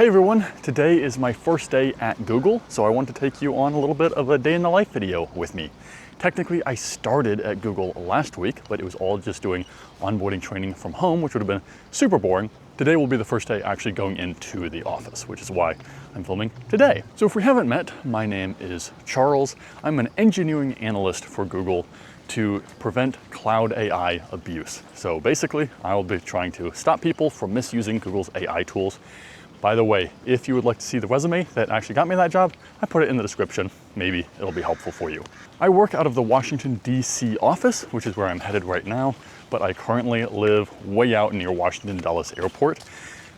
Hey everyone, today is my first day at Google, so I want to take you on a little bit of a day in the life video with me. Technically, I started at Google last week, but it was all just doing onboarding training from home, which would have been super boring. Today will be the first day actually going into the office, which is why I'm filming today. So if we haven't met, my name is Charles. I'm an engineering analyst for Google to prevent cloud AI abuse. So basically, I'll be trying to stop people from misusing Google's AI tools. By the way, if you would like to see the resume that actually got me that job, I put it in the description. Maybe it'll be helpful for you. I work out of the Washington, D.C. office, which is where I'm headed right now, but I currently live way out near Washington Dulles Airport.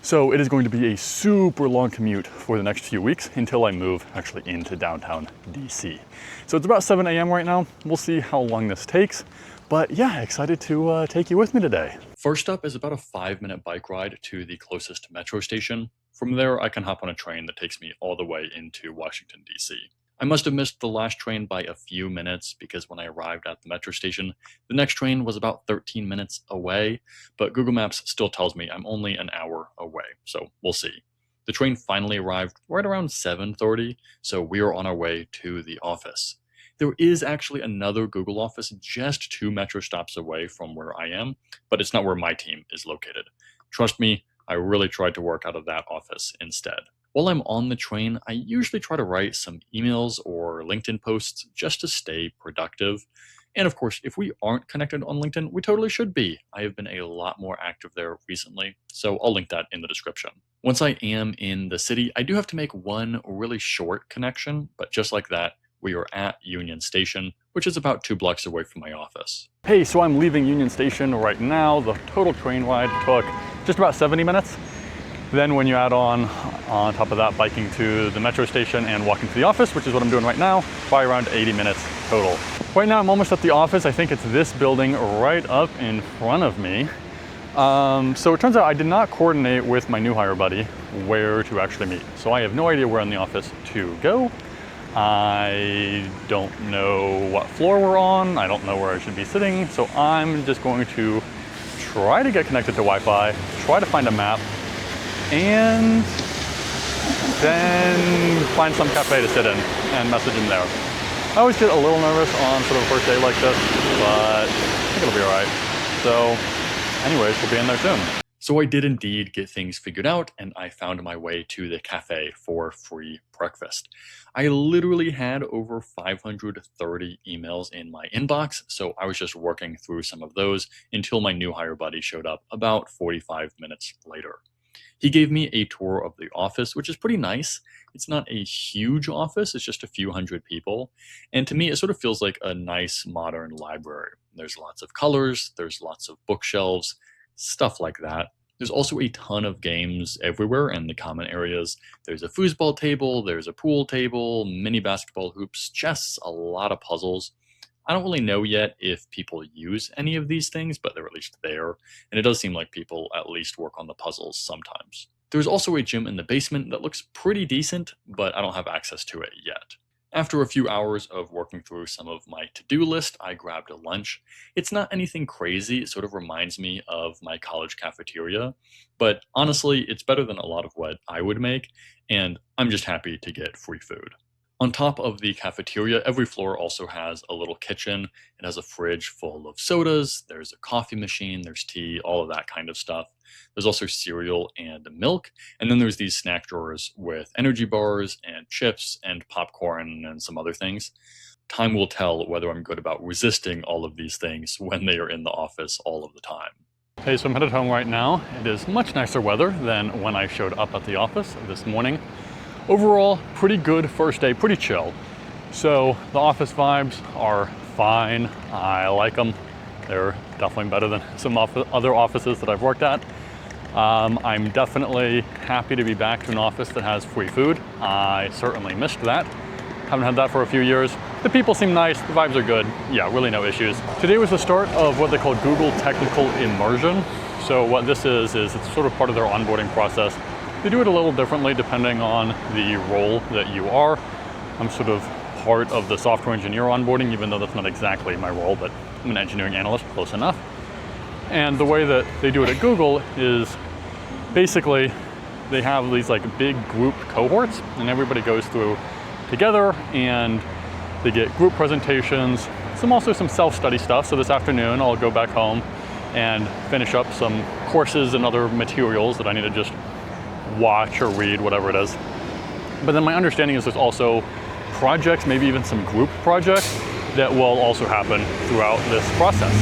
So it is going to be a super long commute for the next few weeks until I move actually into downtown D.C. So it's about 7 a.m. right now. We'll see how long this takes. But yeah, excited to take you with me today. First up is about a 5-minute bike ride to the closest metro station. From there, I can hop on a train that takes me all the way into Washington, D.C. I must have missed the last train by a few minutes because when I arrived at the metro station, the next train was about 13 minutes away, but Google Maps still tells me I'm only an hour away, so we'll see. The train finally arrived right around 7:30, so we are on our way to the office. There is actually another Google office just 2 metro stops away from where I am, but it's not where my team is located. Trust me, I really tried to work out of that office instead. While I'm on the train, I usually try to write some emails or LinkedIn posts just to stay productive. And of course, if we aren't connected on LinkedIn, we totally should be. I have been a lot more active there recently, so I'll link that in the description. Once I am in the city, I do have to make one really short connection, but just like that, we are at Union Station, which is about 2 blocks away from my office. Hey, so I'm leaving Union Station right now. The total train ride took just about 70 minutes. Then when you add on top of that, biking to the metro station and walking to the office, which is what I'm doing right now, probably around 80 minutes total. Right now I'm almost at the office. I think it's this building right up in front of me. So it turns out I did not coordinate with my new hire buddy where to actually meet. So I have no idea where in the office to go. I don't know what floor we're on. I don't know where I should be sitting. So I'm just going to try to get connected to Wi-Fi, try to find a map, and then find some cafe to sit in and message him there. I always get a little nervous on sort of a first day like this, but I think it'll be all right. So anyways, we'll be in there soon. So I did indeed get things figured out, and I found my way to the cafe for free breakfast. I literally had over 530 emails in my inbox, so I was just working through some of those until my new hire buddy showed up about 45 minutes later. He gave me a tour of the office, which is pretty nice. It's not a huge office, it's just a few hundred people. And to me, it sort of feels like a nice modern library. There's lots of colors, there's lots of bookshelves, stuff like that. There's also a ton of games everywhere in the common areas. There's a foosball table, there's a pool table, mini basketball hoops, chess, a lot of puzzles. I don't really know yet if people use any of these things, but they're at least there, and it does seem like people at least work on the puzzles sometimes. There's also a gym in the basement that looks pretty decent, but I don't have access to it yet. After a few hours of working through some of my to-do list, I grabbed a lunch. It's not anything crazy, it sort of reminds me of my college cafeteria, but honestly, it's better than a lot of what I would make, and I'm just happy to get free food. On top of the cafeteria, every floor also has a little kitchen. It has a fridge full of sodas, there's a coffee machine, there's tea, all of that kind of stuff. There's also cereal and milk, and then there's these snack drawers with energy bars and chips and popcorn and some other things. Time will tell whether I'm good about resisting all of these things when they are in the office all of the time. Hey, so I'm headed home right now. It is much nicer weather than when I showed up at the office this morning. Overall, pretty good first day, pretty chill. So the office vibes are fine. I like them. They're definitely better than some other offices that I've worked at. I'm definitely happy to be back to an office that has free food. I certainly missed that. Haven't had that for a few years. The people seem nice, the vibes are good. Yeah, really no issues. Today was the start of what they call Google Technical Immersion. So what this is it's sort of part of their onboarding process. They do it a little differently depending on the role that you are. I'm sort of part of the software engineer onboarding, even though that's not exactly my role, but I'm an engineering analyst, close enough. And the way that they do it at Google is basically they have these like big group cohorts, and everybody goes through together, and they get group presentations, also some self-study stuff. So this afternoon I'll go back home and finish up some courses and other materials that I need to just watch or read, whatever it is. But then my understanding is there's also projects, maybe even some group projects that will also happen throughout this process.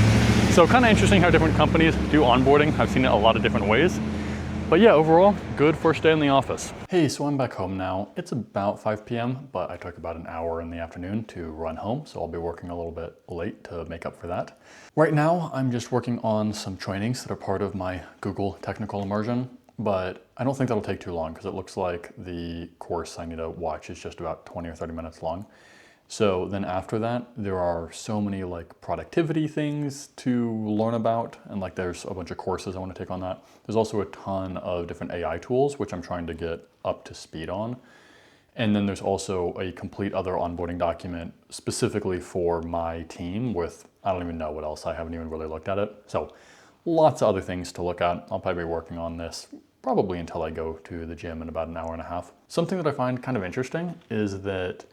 So kind of interesting how different companies do onboarding. I've seen it a lot of different ways. But yeah, overall, good first day in the office. Hey, so I'm back home now. It's about 5 p.m., but I took about an hour in the afternoon to run home, so I'll be working a little bit late to make up for that. Right now, I'm just working on some trainings that are part of my Google Technical Immersion, but I don't think that'll take too long because it looks like the course I need to watch is just about 20 or 30 minutes long. So then after that, there are so many like productivity things to learn about, and like there's a bunch of courses I want to take on that. There's also a ton of different AI tools, which I'm trying to get up to speed on. And then there's also a complete other onboarding document specifically for my team with, I don't even know what else, I haven't even really looked at it. So lots of other things to look at. I'll probably be working on this probably until I go to the gym in about an hour and a half. Something that I find kind of interesting is that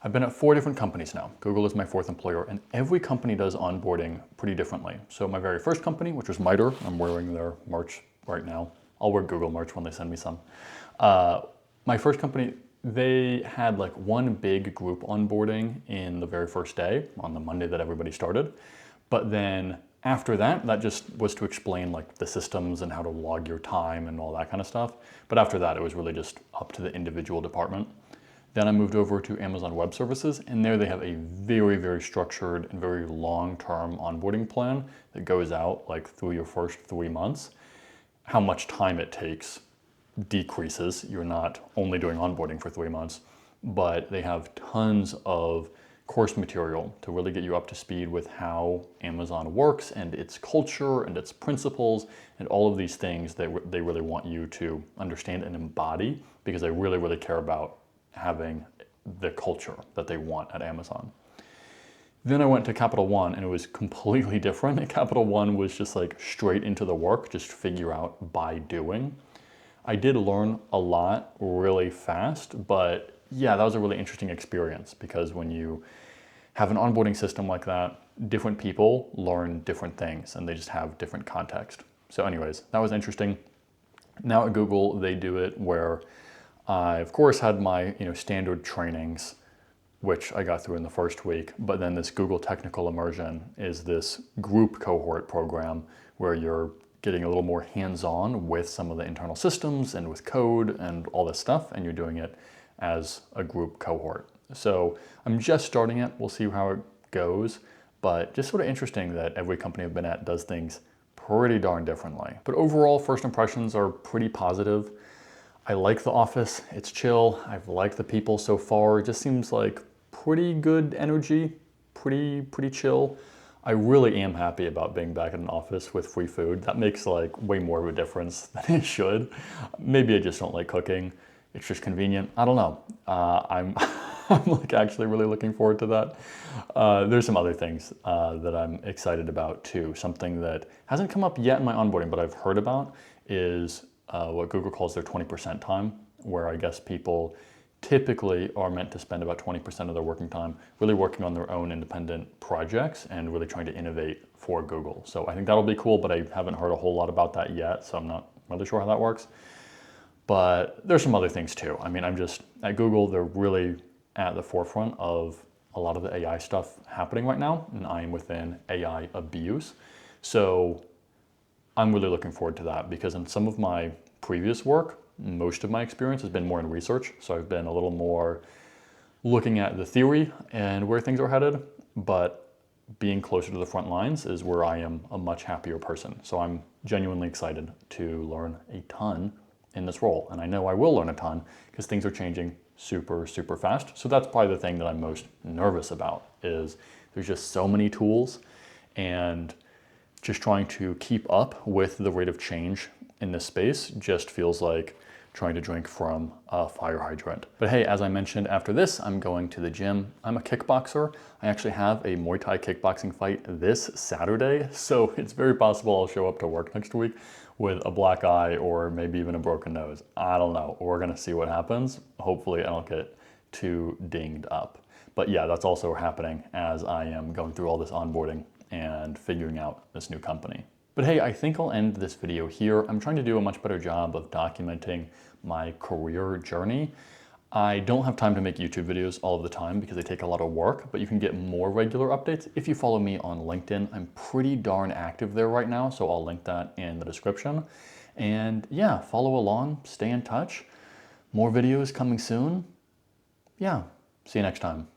I've been at 4 different companies now. Google is my 4th employer, and every company does onboarding pretty differently. So my very first company, which was MITRE, I'm wearing their merch right now. I'll wear Google merch when they send me some. My first company, they had like one big group onboarding in the very first day, on the Monday that everybody started. But then after that, that just was to explain like the systems and how to log your time and all that kind of stuff. But after that, it was really just up to the individual department. Then I moved over to Amazon Web Services, and there they have a very, very structured and very long-term onboarding plan that goes out like through your first 3 months. How much time it takes decreases. You're not only doing onboarding for 3 months, but they have tons of course material to really get you up to speed with how Amazon works and its culture and its principles and all of these things that they really want you to understand and embody, because they really, really care about having the culture that they want at Amazon. Then I went to Capital One, and it was completely different. At Capital One was just like straight into the work, just figure out by doing. I did learn a lot really fast, but yeah, that was a really interesting experience, because when you have an onboarding system like that, different people learn different things and they just have different context. So anyways, that was interesting. Now at Google, they do it where I, of course, had my standard trainings, which I got through in the first week, but then this Google Technical Immersion is this group cohort program where you're getting a little more hands-on with some of the internal systems and with code and all this stuff, and you're doing it as a group cohort. So I'm just starting it. We'll see how it goes, but just sort of interesting that every company I've been at does things pretty darn differently. But overall, first impressions are pretty positive. I like the office, it's chill. I've liked the people so far. It just seems like pretty good energy, pretty chill. I really am happy about being back in an office with free food. That makes like way more of a difference than it should. Maybe I just don't like cooking. It's just convenient. I don't know. I'm like actually really looking forward to that. There's some other things that I'm excited about too. Something that hasn't come up yet in my onboarding, but I've heard about is what Google calls their 20% time, where I guess people typically are meant to spend about 20% of their working time really working on their own independent projects and really trying to innovate for Google. So I think that'll be cool, but I haven't heard a whole lot about that yet, so I'm not really sure how that works. But there's some other things too. I mean, I'm just, at Google, they're really at the forefront of a lot of the AI stuff happening right now, and I am within AI abuse. So I'm really looking forward to that, because in some of my previous work, most of my experience has been more in research. So I've been a little more looking at the theory and where things are headed, but being closer to the front lines is where I am a much happier person. So I'm genuinely excited to learn a ton in this role. And I know I will learn a ton because things are changing super fast. So that's probably the thing that I'm most nervous about, is there's just so many tools, and just trying to keep up with the rate of change in this space just feels like trying to drink from a fire hydrant. But hey, as I mentioned, after this, I'm going to the gym. I'm a kickboxer. I actually have a Muay Thai kickboxing fight this Saturday, so it's very possible I'll show up to work next week with a black eye or maybe even a broken nose. I don't know. We're gonna see what happens. Hopefully I don't get too dinged up. But yeah, that's also happening as I am going through all this onboarding and figuring out this new company. But hey, I think I'll end this video here. I'm trying to do a much better job of documenting my career journey. I don't have time to make YouTube videos all of the time because they take a lot of work, but you can get more regular updates if you follow me on LinkedIn. I'm pretty darn active there right now, so I'll link that in the description. And yeah, follow along, stay in touch. More videos coming soon. Yeah, see you next time.